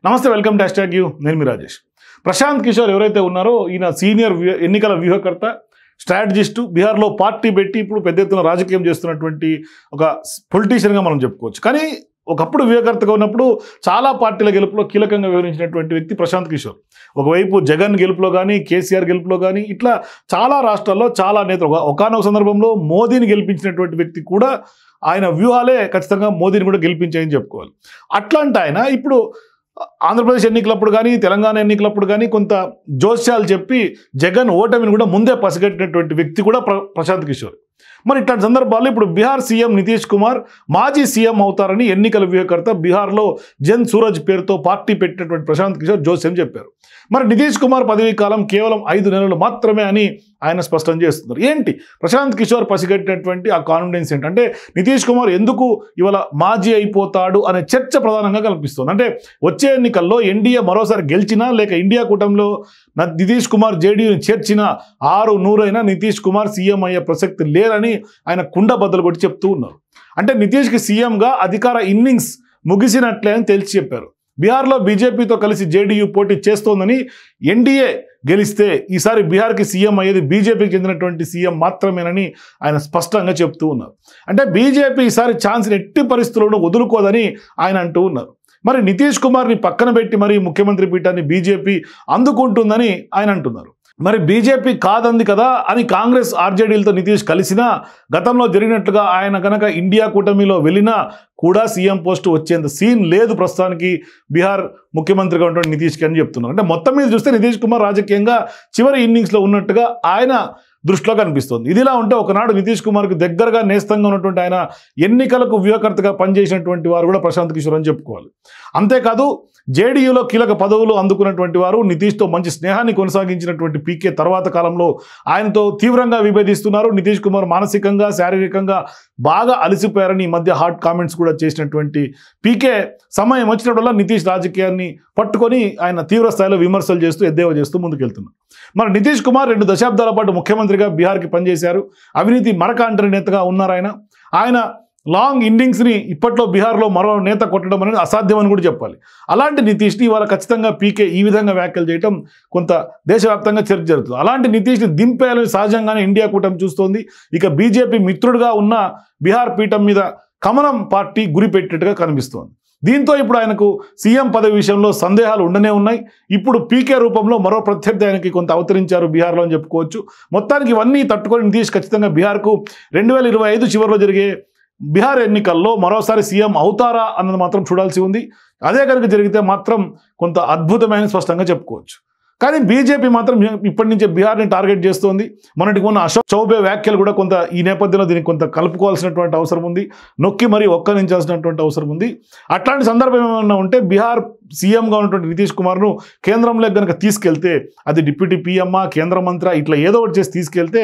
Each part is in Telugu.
నమస్తే, వెల్కమ్ టు #యూ. నేను మీ రాజేష్. ప్రశాంత్ కిషోర్ ఎవరైతే ఉన్నారో ఈయన సీనియర్ ఎన్నికల వ్యూహకర్త, స్ట్రాటజిస్టు, బీహార్లో పార్టీ పెట్టి ఇప్పుడు పెద్ద ఎత్తున రాజకీయం చేస్తున్నటువంటి ఒక పొలిటీషియన్గా మనం చెప్పుకోవచ్చు. కానీ ఒకప్పుడు వ్యూహకర్తగా ఉన్నప్పుడు చాలా పార్టీల గెలుపులో కీలకంగా వ్యవహరించినటువంటి వ్యక్తి ప్రశాంత్ కిషోర్. ఒకవైపు జగన్ గెలుపులో కానీ, కేసీఆర్ గెలుపులో కానీ, ఇట్లా చాలా రాష్ట్రాల్లో చాలా నేతలు, ఒకానొక సందర్భంలో మోదీని గెలిపించినటువంటి వ్యక్తి కూడా ఆయన వ్యూహాలే ఖచ్చితంగా మోదీని కూడా గెలిపించాయని చెప్పుకోవాలి. అట్లాంటి ఆయన ఇప్పుడు ఆంధ్రప్రదేశ్ ఎన్నికలప్పుడు కానీ, తెలంగాణ ఎన్నికలప్పుడు కానీ కొంత జోస్యాలు చెప్పి జగన్ ఓటమిని కూడా ముందే పసిగట్టినటువంటి వ్యక్తి కూడా ప్రశాంత్ కిషోర్. మరి ఇట్లాంటి సందర్భాల్లో ఇప్పుడు బీహార్ సీఎం నితీష్ కుమార్ మాజీ సీఎం అవుతారని ఎన్నికల వ్యూహకర్త, బీహార్లో జన్ సూరజ్ పేరుతో పార్టీ పెట్టినటువంటి ప్రశాంత్ కిషోర్ జోస్యం చెప్పారు. మరి నితీష్ కుమార్ పదవీ కాలం కేవలం 5 నెలలు మాత్రమే అని ఆయన స్పష్టం చేస్తున్నారు. ఏంటి ప్రశాంత్ కిషోర్ పసిగట్టినటువంటి ఆ కాన్ఫిడెన్స్ ఏంటంటే, నితీష్ కుమార్ ఎందుకు ఇవాళ మాజీ అయిపోతాడు అనే చర్చ ప్రధానంగా కనిపిస్తుంది. అంటే వచ్చే ఎన్నికల్లో ఎన్డీఏ మరోసారి గెలిచినా, లేక ఇండియా కూటమిలో నితీష్ కుమార్ జేడీయూని చేర్చినా 6-100 నితీష్ కుమార్ సీఎం అయ్యే ప్రసక్తి లేరని ఆయన కుండ బద్దలు కొట్టి చెప్తూ ఉన్నారు. అంటే నితీష్కి సీఎంగా అధికార ఇన్నింగ్స్ ముగిసినట్లే అని తెలిసి చెప్పారు. బీహార్లో బీజేపీతో కలిసి జేడీయూ పోటీ చేస్తోందని, ఎన్డీఏ గెలిస్తే ఈసారి బీహార్కి సీఎం అయ్యేది బీజేపీకి చెందినటువంటి సీఎం మాత్రమేనని ఆయన స్పష్టంగా చెప్తూ ఉన్నారు. అంటే బీజేపీ ఈసారి ఛాన్స్ని ఎట్టి పరిస్థితుల్లోనూ వదులుకోదని ఆయన అంటూ ఉన్నారు. మరి నితీష్ కుమార్ని పక్కన పెట్టి మరి ముఖ్యమంత్రి పీఠాన్ని బీజేపీ అందుకుంటుందని ఆయన అంటున్నారు. మరి బీజేపీ కాదంది కదా అని కాంగ్రెస్ ఆర్జేడీలతో నితీష్ కలిసినా, గతంలో జరిగినట్లుగా ఆయన కనుక ఇండియా కూటమిలో వెళ్ళినా కూడా సీఎం పోస్టు వచ్చేంత సీన్ లేదు ప్రస్తుతానికి బీహార్ ముఖ్యమంత్రిగా ఉన్నటువంటి నితీష్కి అని చెప్తున్నారు. అంటే మొత్తం మీద చూస్తే నితీష్ కుమార్ రాజకీయంగా చివరి ఇన్నింగ్స్లో ఉన్నట్టుగా ఆయన దృష్టిలో కనిపిస్తుంది. ఇదిలా ఉంటే ఒకనాడు నితీష్ కుమార్కి దగ్గరగా నేస్తంగా ఉన్నటువంటి ఆయన ఎన్నికలకు వ్యూహకర్తగా పనిచేసినటువంటి వారు కూడా ప్రశాంత్ కిషోర్ అని చెప్పుకోవాలి. అంతేకాదు జేడీయూలో కీలక పదవులు అందుకున్నటువంటి వారు, నితీష్తో మంచి స్నేహాన్ని కొనసాగించినటువంటి పీకే తర్వాత కాలంలో ఆయనతో తీవ్రంగా విభేదిస్తున్నారు. నితీష్ కుమార్ మానసికంగా, శారీరకంగా బాగా అలసిపోయారని ఈ మధ్య హాట్ కామెంట్స్ కూడా చేసినటువంటి పీకే సమయం వచ్చినప్పుడల్లా నితీష్ రాజకీయాన్ని పట్టుకొని ఆయన తీవ్ర స్థాయిలో విమర్శలు చేస్తూ ఎద్దేవా చేస్తూ ముందుకెళ్తున్నారు. మరి నితీష్ కుమార్ 2 దశాబ్దాల పాటు ముఖ్యమంత్రిగా బీహార్కి పనిచేశారు. అవినీతి మరక అంటని నేతగా ఉన్నారు. ఆయన లాంగ్ ఇన్నింగ్స్ని ఇప్పట్లో బీహార్లో మరో నేత కొట్టడం అనేది అసాధ్యమని కూడా చెప్పాలి. అలాంటి నితీష్ని ఇవాళ ఖచ్చితంగా పీకే ఈ విధంగా వ్యాఖ్యలు చేయడం కొంత దేశవ్యాప్తంగా చర్చ జరుగుతుంది. అలాంటి నితీష్ని దింపేయాలని సహజంగానే ఇండియా కూటమి చూస్తోంది. ఇక బీజేపీ మిత్రుడుగా ఉన్న బీహార్ పీఠం మీద కమలం పార్టీ గురిపెట్టినట్టుగా కనిపిస్తోంది. దీంతో ఇప్పుడు ఆయనకు సీఎం పదవి విషయంలో సందేహాలు ఉండనే ఉన్నాయి. ఇప్పుడు పీకే రూపంలో మరో ప్రత్యర్థి ఆయనకి కొంత అవతరించారు బీహార్లో అని చెప్పుకోవచ్చు. మొత్తానికి ఇవన్నీ తట్టుకొని నితీష్ ఖచ్చితంగా బీహార్కు 2025 చివరిలో జరిగే బీహార్ ఎన్నికల్లో మరోసారి సీఎం అవుతారా అన్నది మాత్రం చూడాల్సి ఉంది. అదే కనుక జరిగితే మాత్రం కొంత అద్భుతమైన స్పష్టంగా చెప్పుకోవచ్చు. కానీ బీజేపీ మాత్రం ఇప్పటి నుంచే బీహార్ని టార్గెట్ చేస్తోంది. మొన్నటికి ఉన్న అశోక్ చౌబే వ్యాఖ్యలు కూడా కొంత ఈ నేపథ్యంలో దీనికి కొంత కలుపుకోవాల్సినటువంటి అవసరం ఉంది. నొక్కి మరీ ఒక్కనించాల్సినటువంటి అవసరం ఉంది. అట్లాంటి సందర్భం ఏమైనా ఉంటే బీహార్ సీఎంగా ఉన్నటువంటి నితీష్ కుమార్ను కేంద్రంలో కనుక తీసుకెళ్తే, అది డిప్యూటీ పీఎంఆ, కేంద్ర మంత్రి, ఇట్లా ఏదో ఒకటి చేసి తీసుకెళ్తే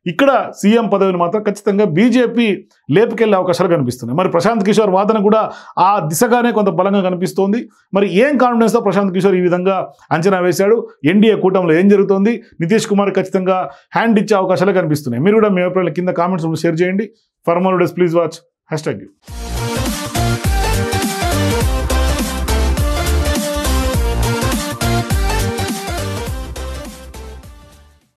ఇక్కడ సీఎం పదవిని మాత్రం ఖచ్చితంగా బీజేపీ లేపుకెళ్లే అవకాశాలు కనిపిస్తున్నాయి. మరి ప్రశాంత్ కిషోర్ వాదన కూడా ఆ దిశగానే కొంత బలంగా కనిపిస్తోంది. మరి ఏం కాన్ఫిడెన్స్తో ప్రశాంత్ కిషోర్ ఈ విధంగా అంచనా వేశాడు? ఎన్డీఏ కూటమిలో ఏం జరుగుతోంది? నితీష్ కుమార్ ఖచ్చితంగా హ్యాండ్ ఇచ్చే అవకాశాలు కనిపిస్తున్నాయి. మీరు కూడా మీ అభిప్రాయాలు కింద కామెంట్స్ షేర్ చేయండి. For more videos please watch #you.